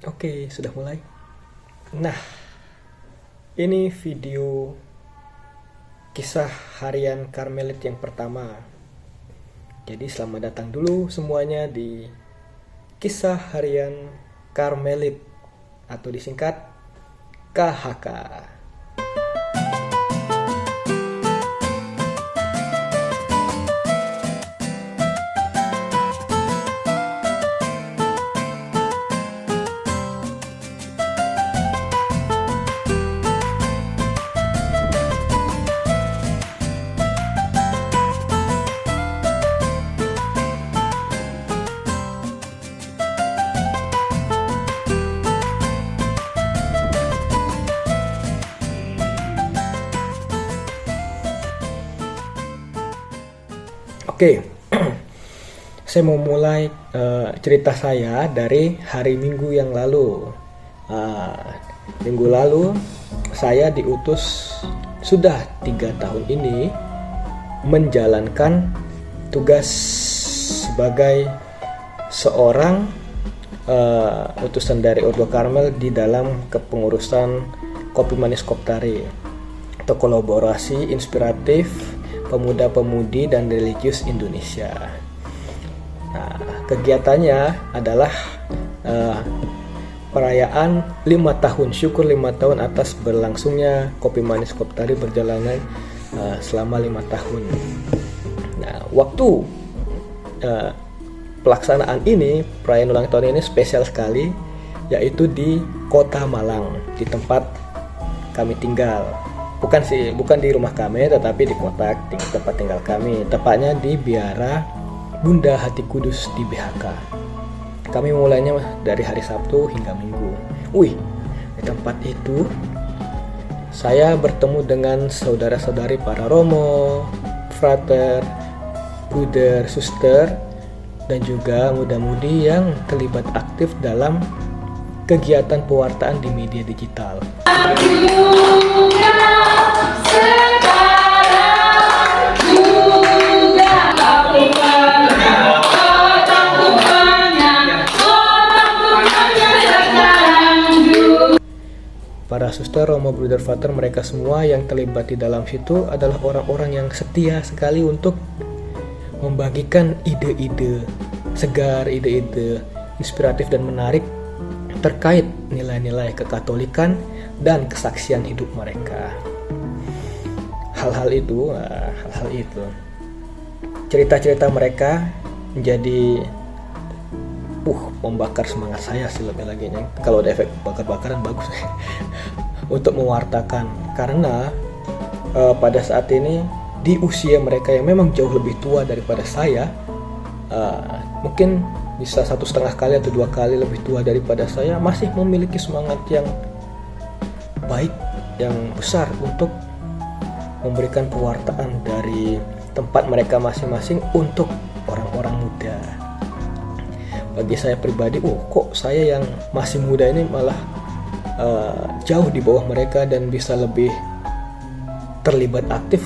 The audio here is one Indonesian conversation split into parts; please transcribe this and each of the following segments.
Oke, sudah mulai. Nah, ini video kisah harian Karmelit yang pertama. Jadi selamat datang dulu semuanya di kisah harian Karmelit atau disingkat KHK. Oke, saya mau mulai cerita saya dari hari Minggu yang lalu. Minggu lalu saya diutus sudah 3 tahun ini menjalankan tugas sebagai seorang utusan dari Ordo Karmel di dalam kepengurusan Kopi Manis Koptari atau kolaborasi inspiratif pemuda-pemudi dan religius Indonesia. Nah, kegiatannya adalah perayaan 5 tahun, syukur 5 tahun atas berlangsungnya Kopi Manis Koptari berjalanan selama 5 tahun. Nah, waktu pelaksanaan ini, perayaan ulang tahun ini spesial sekali, yaitu di Kota Malang, di tempat kami tinggal. Bukan di rumah kami, tetapi di tempat tinggal kami, tepatnya di Biara Bunda Hati Kudus di BHK. Kami mulainya dari hari Sabtu hingga Minggu. Di tempat itu saya bertemu dengan saudara-saudari para romo, frater, bruder, suster, dan juga muda-mudi yang terlibat aktif dalam kegiatan pewartaan di media digital. Para suster, romo, bruder, frater, mereka semua yang terlibat di dalam situ adalah orang-orang yang setia sekali untuk membagikan ide-ide segar, ide-ide inspiratif dan menarik terkait nilai-nilai kekatolikan dan kesaksian hidup mereka. Hal-hal itu, cerita-cerita mereka menjadi membakar semangat saya sih, lebih lagi kalau ada efek bakar-bakaran bagus untuk mewartakan, karena pada saat ini di usia mereka yang memang jauh lebih tua daripada saya, mungkin bisa 1,5 kali atau 2 kali lebih tua daripada saya, masih memiliki semangat yang baik, yang besar untuk memberikan pewartaan dari tempat mereka masing-masing untuk orang-orang muda. Bagi saya pribadi, kok saya yang masih muda ini malah jauh di bawah mereka dan bisa lebih terlibat aktif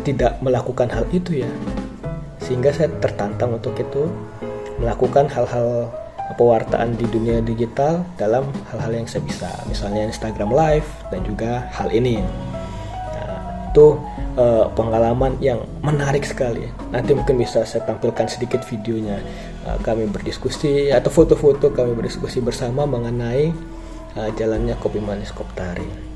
tidak melakukan hal itu ya. Sehingga saya tertantang untuk itu, melakukan hal-hal pewartaan di dunia digital dalam hal-hal yang saya bisa, misalnya Instagram Live dan juga hal ini. Nah, itu pengalaman yang menarik sekali. Nanti mungkin bisa saya tampilkan sedikit videonya. Kami berdiskusi atau foto-foto kami berdiskusi bersama mengenai jalannya Kopi Manis Koptari.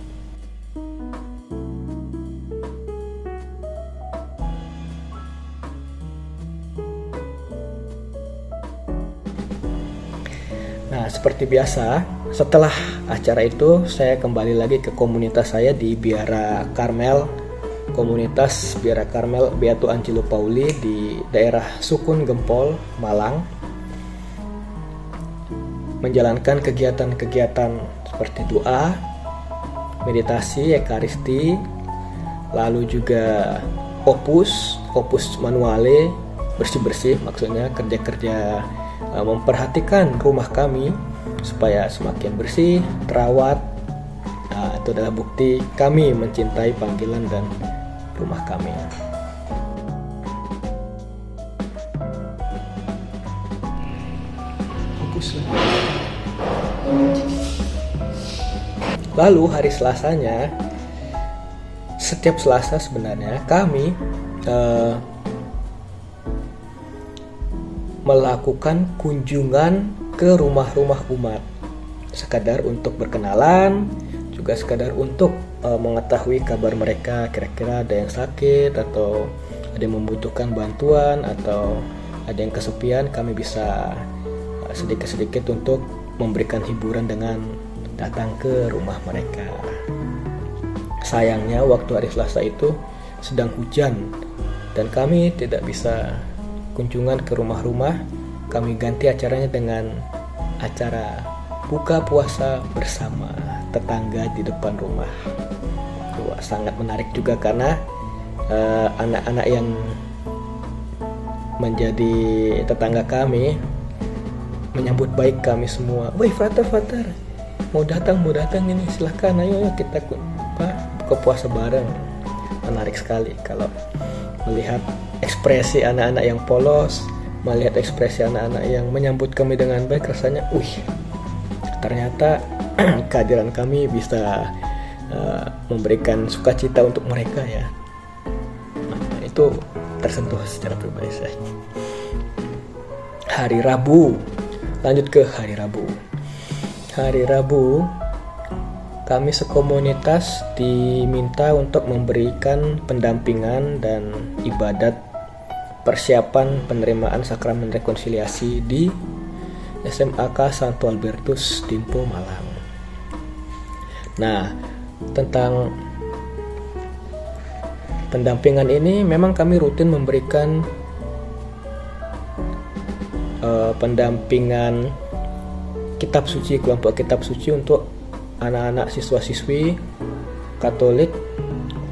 Nah, seperti biasa, setelah acara itu saya kembali lagi ke komunitas saya di Biara Karmel, komunitas Biara Karmel Beato Angelo Pauli di daerah Sukun Gempol, Malang, menjalankan kegiatan-kegiatan seperti doa, meditasi, ekaristi, lalu juga opus manuale, bersih-bersih, maksudnya kerja-kerja memperhatikan rumah kami supaya semakin bersih, terawat. Itu adalah bukti kami mencintai panggilan dan rumah kami. Fokus lah. Lalu hari Selasanya, setiap Selasa sebenarnya kami melakukan kunjungan ke rumah-rumah umat, sekadar untuk berkenalan, juga sekadar untuk mengetahui kabar mereka, kira-kira ada yang sakit atau ada yang membutuhkan bantuan atau ada yang kesepian. Kami bisa sedikit-sedikit untuk memberikan hiburan dengan datang ke rumah mereka. Sayangnya waktu hari Selasa itu sedang hujan dan kami tidak bisa kunjungan ke rumah-rumah. Kami ganti acaranya dengan acara buka puasa bersama tetangga di depan rumah. Wah, sangat menarik juga karena anak-anak yang menjadi tetangga kami menyambut baik kami semua. Woi, Frater, mau datang ini, silahkan, ayo kita buka puasa bareng. Menarik sekali kalau melihat ekspresi anak-anak yang polos, melihat ekspresi anak-anak yang menyambut kami dengan baik. Rasanya, ternyata kehadiran kami bisa memberikan sukacita untuk mereka ya. Itu tersentuh secara pribadi saya. Hari Rabu, lanjut ke hari Rabu. Hari Rabu kami sekomunitas diminta untuk memberikan pendampingan dan ibadat persiapan penerimaan sakramen rekonsiliasi di SMAK Santo Albertus Dimpo Malang. Nah, tentang pendampingan ini memang kami rutin memberikan pendampingan kitab suci, kelompok kitab suci untuk anak-anak siswa-siswi Katolik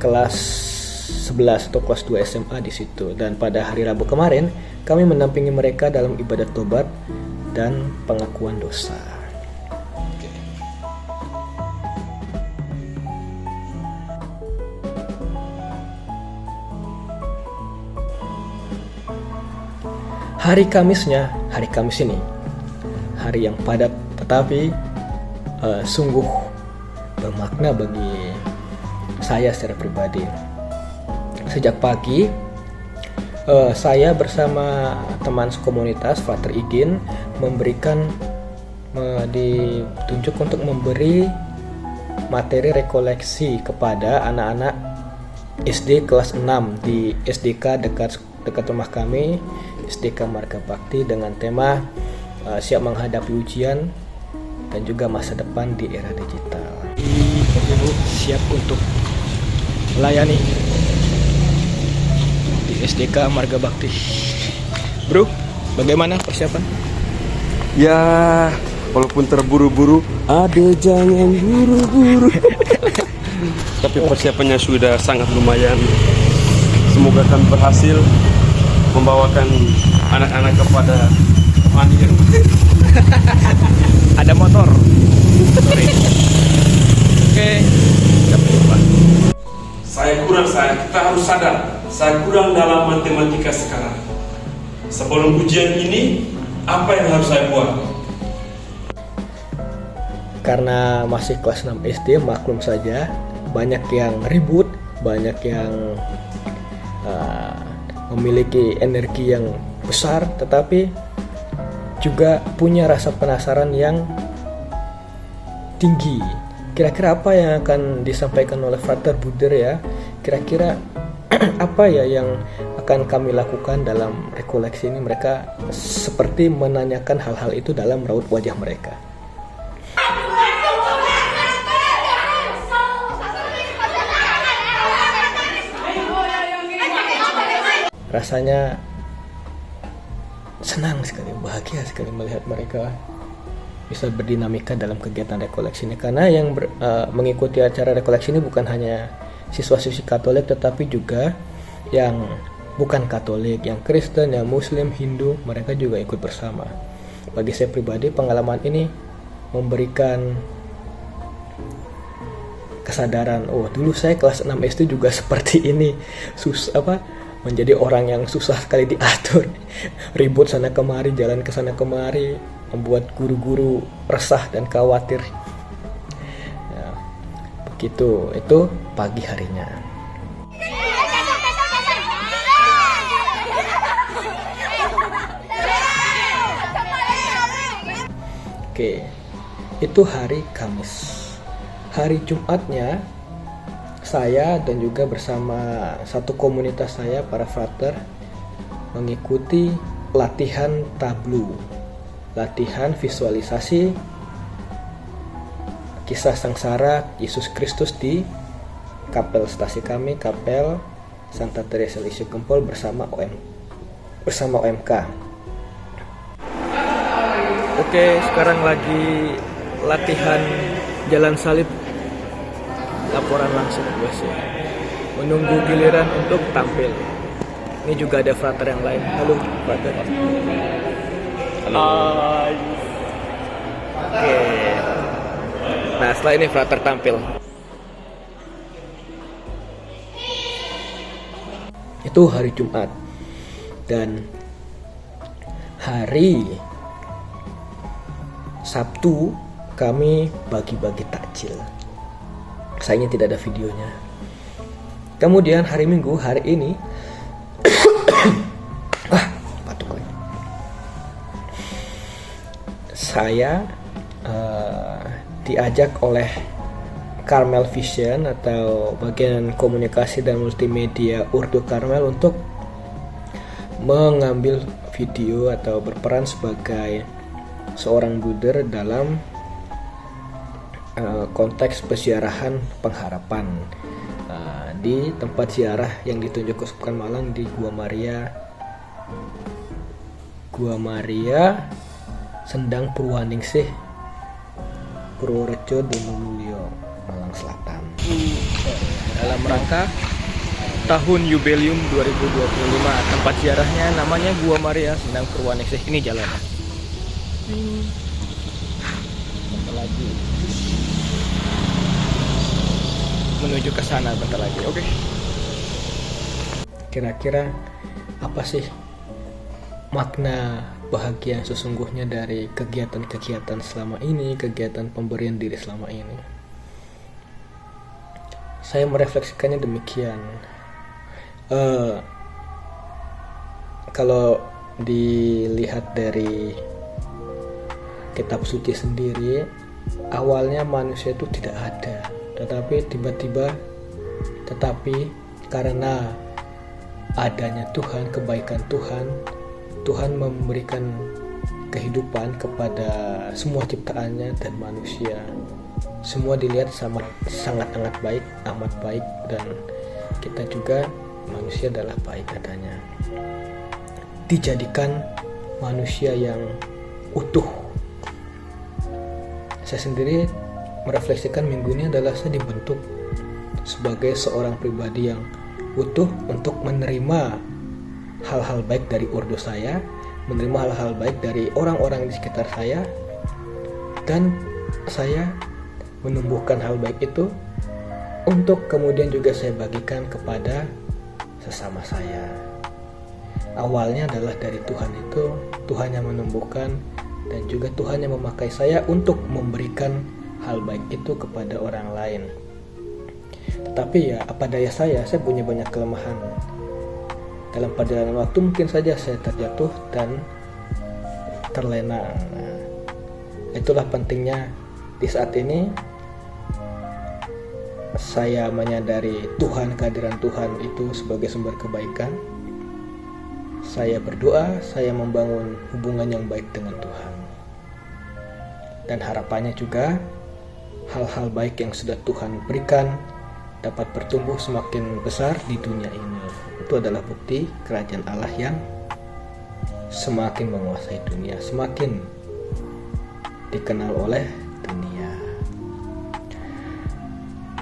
kelas 11 atau kelas 2 SMA di situ. Dan pada hari Rabu kemarin kami mendampingi mereka dalam ibadat tobat dan pengakuan dosa. Hari Kamis ini, hari yang padat tetapi sungguh bermakna bagi saya secara pribadi. Sejak pagi, saya bersama teman komunitas Frater Igin ditunjuk untuk memberi materi rekoleksi kepada anak-anak SD kelas 6 di SDK dekat rumah kami, SDK Marga Bakti, dengan tema siap menghadapi ujian dan juga masa depan di era digital. Ibu siap untuk melayani di SDK Marga Bakti. Bro, bagaimana persiapan? Ya, walaupun terburu-buru, jangan buru-buru. Tapi persiapannya sudah sangat lumayan. Semoga kami berhasil membawakan anak-anak kepada mandir. Ada motor. Sorry. Oke, sampai jumpa. Kita harus sadar, saya kurang dalam matematika sekarang. Sebelum ujian ini, apa yang harus saya buat? Karena masih kelas 6 SD, maklum saja, banyak yang ribut, banyak yang memiliki energi yang besar, tetapi juga punya rasa penasaran yang tinggi. Kira-kira apa yang akan disampaikan oleh Frater Buder ya? Kira-kira apa ya yang akan kami lakukan dalam rekoleksi ini? Mereka seperti menanyakan hal-hal itu dalam raut wajah mereka. Rasanya senang sekali, bahagia sekali melihat mereka bisa berdinamika dalam kegiatan rekoleksi ini. Karena yang mengikuti acara rekoleksi ini bukan hanya siswa-siswi Katolik, tetapi juga yang bukan Katolik, yang Kristen, yang Muslim, Hindu, mereka juga ikut bersama. Bagi saya pribadi, pengalaman ini memberikan kesadaran, dulu saya kelas 6 SD juga seperti ini, menjadi orang yang susah sekali diatur, ribut sana kemari, jalan ke sana kemari, membuat guru-guru resah dan khawatir. Ya, Gitu, itu pagi harinya. Oke, itu hari Kamis. Hari Jumatnya, saya dan juga bersama satu komunitas saya, para frater, mengikuti latihan tablu, latihan visualisasi kisah sengsara Yesus Kristus di kapel stasi kami, kapel Santa Teresa Lisieux Gempol bersama OMK. Oke, sekarang lagi latihan jalan salib, laporan langsung gue sih. Menunggu giliran untuk tampil. Ini juga ada frater yang lain. Halo, frater. Halo. Oke. Nah, setelah ini frater tampil. Itu hari Jumat. Dan hari Sabtu kami bagi-bagi takjil. Sayangnya tidak ada videonya. Kemudian hari Minggu, hari ini batuk lagi. Saya diajak oleh Carmel Vision atau bagian komunikasi dan multimedia Urdu Carmel untuk mengambil video atau berperan sebagai seorang buder dalam konteks peziarahan pengharapan di tempat ziarah yang ditunjuk Keuskupan Malang di Gua Maria Sendang Purwaningsih Purworejo Donomulyo Malang Selatan, dalam rangka tahun jubileum 2025. Tempat ziarahnya namanya Gua Maria Sendang Purwaningsih. Ini jalan lagi menuju ke sana bentar lagi. Oke. Kira-kira apa sih makna bahagia yang sesungguhnya dari kegiatan-kegiatan selama ini, kegiatan pemberian diri selama ini? Saya merefleksikannya demikian. Kalau dilihat dari kitab suci sendiri, awalnya manusia itu tidak ada, tetapi karena adanya Tuhan, kebaikan Tuhan memberikan kehidupan kepada semua ciptaannya dan manusia. Semua dilihat sangat amat baik, dan kita juga manusia adalah baik adanya. Dijadikan manusia yang utuh. Saya sendiri merefleksikan minggu ini adalah saya dibentuk sebagai seorang pribadi yang utuh untuk menerima hal-hal baik dari urdu saya, menerima hal-hal baik dari orang-orang di sekitar saya, dan saya menumbuhkan hal baik itu untuk kemudian juga saya bagikan kepada sesama saya. Awalnya adalah dari Tuhan itu, Tuhan yang menumbuhkan, dan juga Tuhan yang memakai saya untuk memberikan hal baik itu kepada orang lain. Tetapi ya apa daya saya punya banyak kelemahan. Dalam perjalanan waktu mungkin saja saya terjatuh dan terlena. Nah, itulah pentingnya di saat ini saya menyadari Tuhan, kehadiran Tuhan itu sebagai sumber kebaikan. Saya berdoa, saya membangun hubungan yang baik dengan Tuhan. Dan harapannya juga hal-hal baik yang sudah Tuhan berikan dapat bertumbuh semakin besar di dunia ini. Itu adalah bukti kerajaan Allah yang semakin menguasai dunia, semakin dikenal oleh dunia.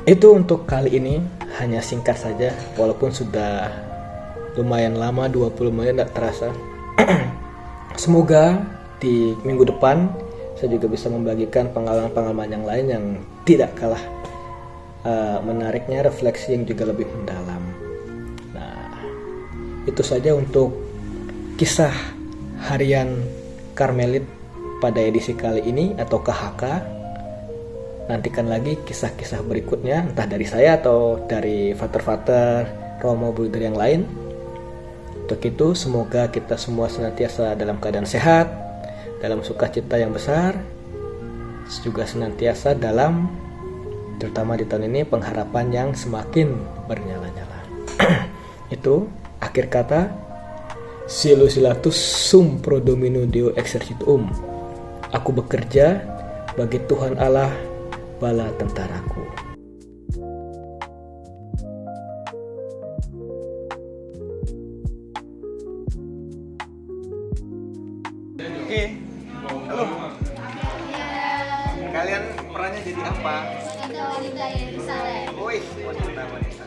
Itu untuk kali ini, hanya singkat saja, walaupun sudah lumayan lama, 20 menit tidak terasa. Semoga di minggu depan saya juga bisa membagikan pengalaman-pengalaman yang lain yang tidak kalah menariknya, refleksi yang juga lebih mendalam. Nah, itu saja untuk kisah harian Karmelit pada edisi kali ini atau KHK. nantikan lagi kisah-kisah berikutnya, entah dari saya atau dari Vater-Vater Romo Bruder yang lain. Untuk itu semoga kita semua senantiasa dalam keadaan sehat, dalam sukacita yang besar, juga senantiasa dalam, terutama di tahun ini, pengharapan yang semakin bernyala-nyala. Itu akhir kata. Silu silatus sum pro domino deo exercitum. Aku bekerja bagi Tuhan Allah bala tentaraku. Oke, halo. Kalian perannya jadi apa? Wanita-wanita Yerusalem. Wih, wanita-wanita.